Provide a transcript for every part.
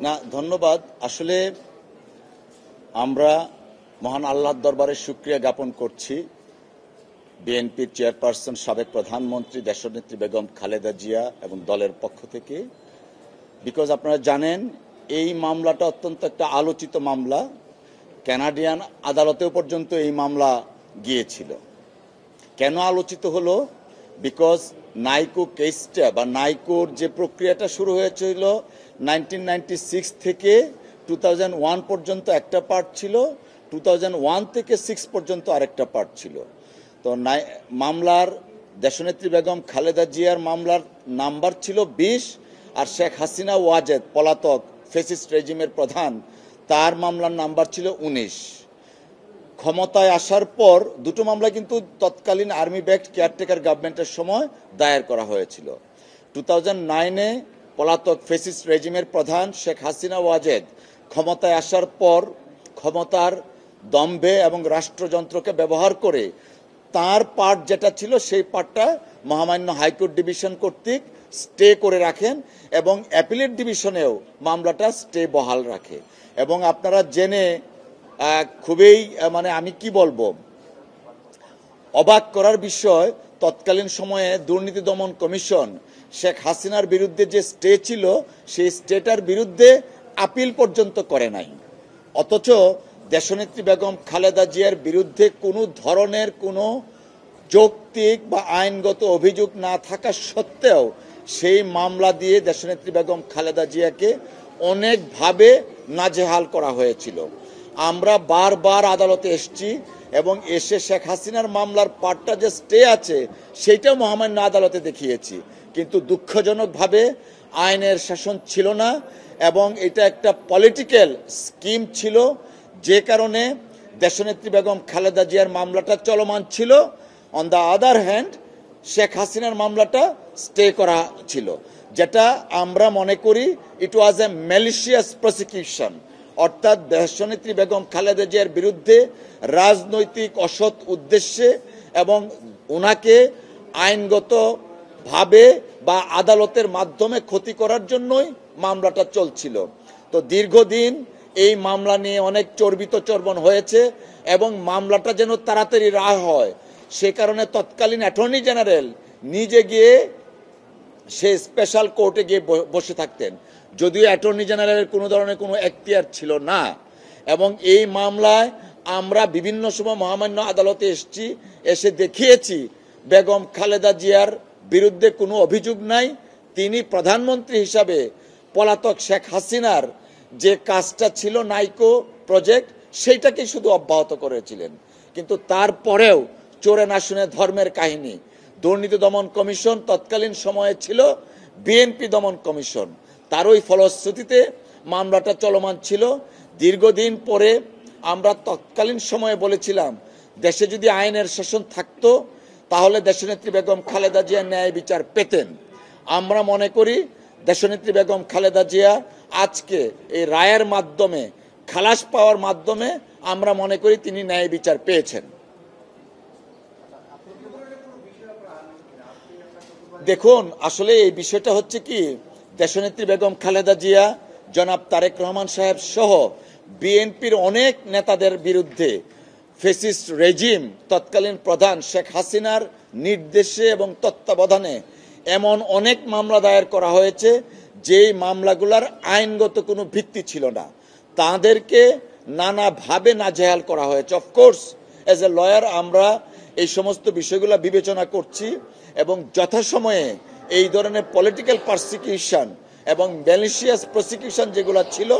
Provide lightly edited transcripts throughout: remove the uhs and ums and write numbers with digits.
না, ধন্যবাদ। আসলে আমরা মহান আল্লাহর দরবারে শুকরিয়া জ্ঞাপন করছি বিএনপির চেয়ারপারসন, সাবেক প্রধানমন্ত্রী দেশনেত্রী বেগম খালেদা জিয়া এবং দলের পক্ষ থেকে। বিকজ আপনারা জানেন এই মামলাটা অত্যন্ত একটা আলোচিত মামলা। কানাডিয়ান আদালতেও পর্যন্ত এই মামলা গিয়েছিল। কেন আলোচিত হলো? বিকজ নাইকো কেসটা বা নাইকোর যে প্রক্রিয়াটা শুরু হয়েছিল 1996 থেকে 2001 পর্যন্ত একটা পার্ট ছিল, 2001 থেকে 6 পর্যন্ত আরেকটা পার্ট ছিল। তো মামলার দেশনেত্রী বেগম খালেদা জিয়ার মামলার নাম্বার ছিল 20, আর শেখ হাসিনা ওয়াজেদ পলাতক ফ্যাসিস্ট রেজিমের প্রধান, তার মামলার নাম্বার ছিল 19। ক্ষমতায় আসার পর দুটো মামলা কিন্তু তৎকালীন আর্মি ব্যাকড কেয়ারটেকার গভর্নমেন্টের সময় দায়ের করা হয়েছিল। 2009-এ পলাতক ফ্যাসিস্ট রেজিমের প্রধান শেখ হাসিনা ওয়াজেদ ক্ষমতায় আসার পর ক্ষমতার দম্ভে এবং রাষ্ট্রযন্ত্রকে ব্যবহার করে তার পার্ট যেটা ছিল সেই পার্টটা মহামান্য হাইকোর্ট ডিভিশন কর্তৃক স্টে করে রাখেন এবং অ্যাপিলেট ডিভিশনেও মামলাটা স্টে বহাল রাখে। এবং আপনারা জেনে খুবই আমি কি বলবো, অবাক করার বিষয়, তৎকালীন সময়ে দুর্নীতি দমন কমিশন শেখ হাসিনার বিরুদ্ধে যে স্টে ছিল সেই স্টেটার বিরুদ্ধে আপিল পর্যন্ত করে নাই। অথচ দেশনেত্রী বেগম খালেদা জিয়ার বিরুদ্ধে কোনো ধরনের কোনো যৌক্তিক বা আইনগত অভিযোগ না থাকা সত্ত্বেও সেই মামলা দিয়ে দেশনেত্রী বেগম খালেদা জিয়াকে অনেকভাবে নাজেহাল করা হয়েছিল। আমরা বারবার আদালতে এসেছি এবং এসে শেখ হাসিনার মামলার পার্টটা যে স্টে আছে সেইটাও মহামান্য আদালতে দেখিয়েছি, কিন্তু দুঃখজনকভাবে আইনের শাসন ছিল না এবং এটা একটা পলিটিক্যাল স্কিম ছিল, যে কারণে দেশনেত্রী বেগম খালেদা জিয়ার মামলাটা চলমান ছিল। On the other hand Sheikh হাসিনার মামলাটা স্টে করা ছিল, যেটা আমরা মনে করি ইট ওয়াজ এ ম্যালিশিয়াস প্রসিকিউশন। অর্থাৎ দেশনেত্রী বেগম খালেদা জিয়ার বিরুদ্ধে রাজনৈতিক অসৎ উদ্দেশ্যে এবং ওনাকে আইনগতভাবে বা আদালতের মাধ্যমে ক্ষতি করার জন্যই মামলাটা চলছিল। তো দীর্ঘদিন এই মামলা নিয়ে অনেক চর্বিত চর্বণ হয়েছে এবং মামলাটা যেন তাড়াতাড়ি রায় হয় সে কারণে তৎকালীন অ্যাটর্নি জেনারেল নিজে গিয়ে সে স্পেশাল কোর্টে গিয়ে বসে থাকতেন, যদিও অ্যাটর্নি জেনারেলের কোনো ধরনের কোনো এখতিয়ার ছিল না। এবং এই মামলায় আমরা বিভিন্ন সময় মহামান্য আদালতে এসে দেখিয়েছি বেগম খালেদা জিয়ার বিরুদ্ধে কোনো অভিযোগ নাই। তিনি প্রধানমন্ত্রী হিসাবে পলাতক শেখ হাসিনার যে কাজটা ছিল নাইকো প্রজেক্ট সেইটাকে শুধু অব্যাহত করেছিলেন। কিন্তু তারপরেও চোরে না শুনে ধর্মের কাহিনী, দুর্নীতি দমন কমিশন তৎকালীন সময়ে ছিল বিএনপি দমন কমিশন, তারই ফলশ্রুতিতে মামলাটা চলমান ছিল। দীর্ঘদিন পরে আমরা তৎকালীন সময়ে বলেছিলাম দেশে যদি আইনের শাসন থাকতো তাহলে দেশনেত্রী বেগম খালেদা জিয়া ন্যায় বিচার পেতেন। আমরা মনে করি দেশনেত্রী বেগম খালেদা জিয়া আজকে এই রায়ের মাধ্যমে, খালাস পাওয়ার মাধ্যমে আমরা মনে করি তিনি ন্যায় বিচার পেয়েছেন। দেখুন, আসলে এই বিষয়টা হচ্ছে কি, দেশনেত্রী বেগম খালেদা জিয়া, জনাব তারেক রহমান সাহেব সহ বিএনপির অনেক নেতাদের বিরুদ্ধে ফ্যাসিস্ট রেজিম তৎকালীন প্রধান শেখ হাসিনার নির্দেশে এবং তত্ত্বাবধানে এমন অনেক মামলা দায়ের করা হয়েছে যেই মামলাগুলোর আইনগত কোনো ভিত্তি ছিল না, তাদেরকে নানাভাবে নাজেহাল করা হয়েছে। অফকোর্স এজ এ লয়ার আমরা এই সমস্ত বিষয়গুলো বিবেচনা করছি এবং যথাসময়ে এই ধরনের পলিটিক্যাল পারসিকিউশন এবং ম্যালিশিয়াস প্রসিকিউশন যেগুলো ছিল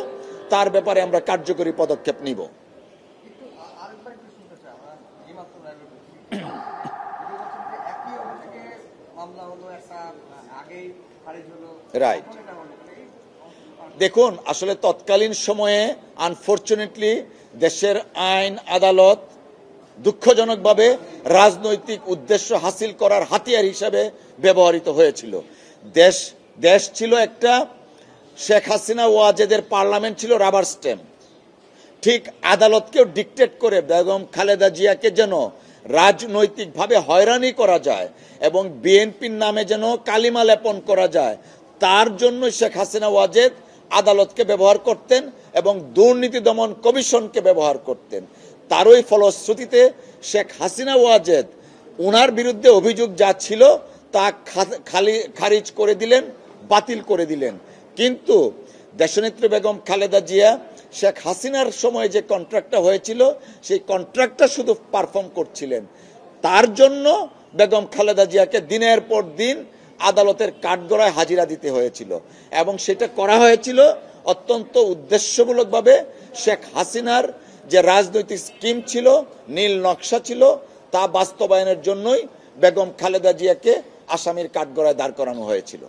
তার ব্যাপারে আমরা কার্যকরী পদক্ষেপ নিব। রাইট, দেখুন, আসলে তৎকালীন সময়ে আনফরচুনেটলি দেশের আইন আদালত দুঃখজনকভাবে রাজনৈতিক উদ্দেশ্য হাসিল করার হাতিয়ার হিসেবে ব্যবহৃত হয়েছিল। দেশ ছিল একটা, শেখ হাসিনা ওয়াজেদের পার্লামেন্ট ছিল রাবার স্ট্যাম্প। ঠিক আদালতকেও ডিকটেট করে বেগম খালেদা জিয়াকে যেন রাজনৈতিকভাবে হয়রানি করা যায় এবং বিএনপির নামে যেন কালিমা লেপন করা যায়, তার জন্য শেখ হাসিনা ওয়াজেদ আদালতকে ব্যবহার করতেন এবং দুর্নীতি দমন কমিশনকে ব্যবহার করতেন। তারই ফলশ্রুতিতে শেখ হাসিনা ওয়াজেদ ওনার বিরুদ্ধে অভিযোগ যা ছিল তা খারিজ করে দিলেন, বাতিল করে দিলেন। কিন্তু দেশনেত্রী বেগম খালেদা জিয়া শেখ হাসিনার সময় যে কন্ট্রাক্টটা হয়েছিল সেই কন্ট্রাক্টটা শুধু পারফর্ম করছিলেন। তার জন্য বেগম খালেদা জিয়াকে দিনের পর দিন আদালতের কাঠগড়ায় হাজিরা দিতে হয়েছিল এবং সেটা করা হয়েছিল অত্যন্ত উদ্দেশ্যমূলকভাবে। শেখ হাসিনার যে রাজনৈতিক স্কিম ছিল, নীল নকশা ছিল, তা বাস্তবায়নের জন্যই বেগম খালেদা জিয়াকে আসামির কাঠগড়ায় দাঁড় করানো হয়েছিল।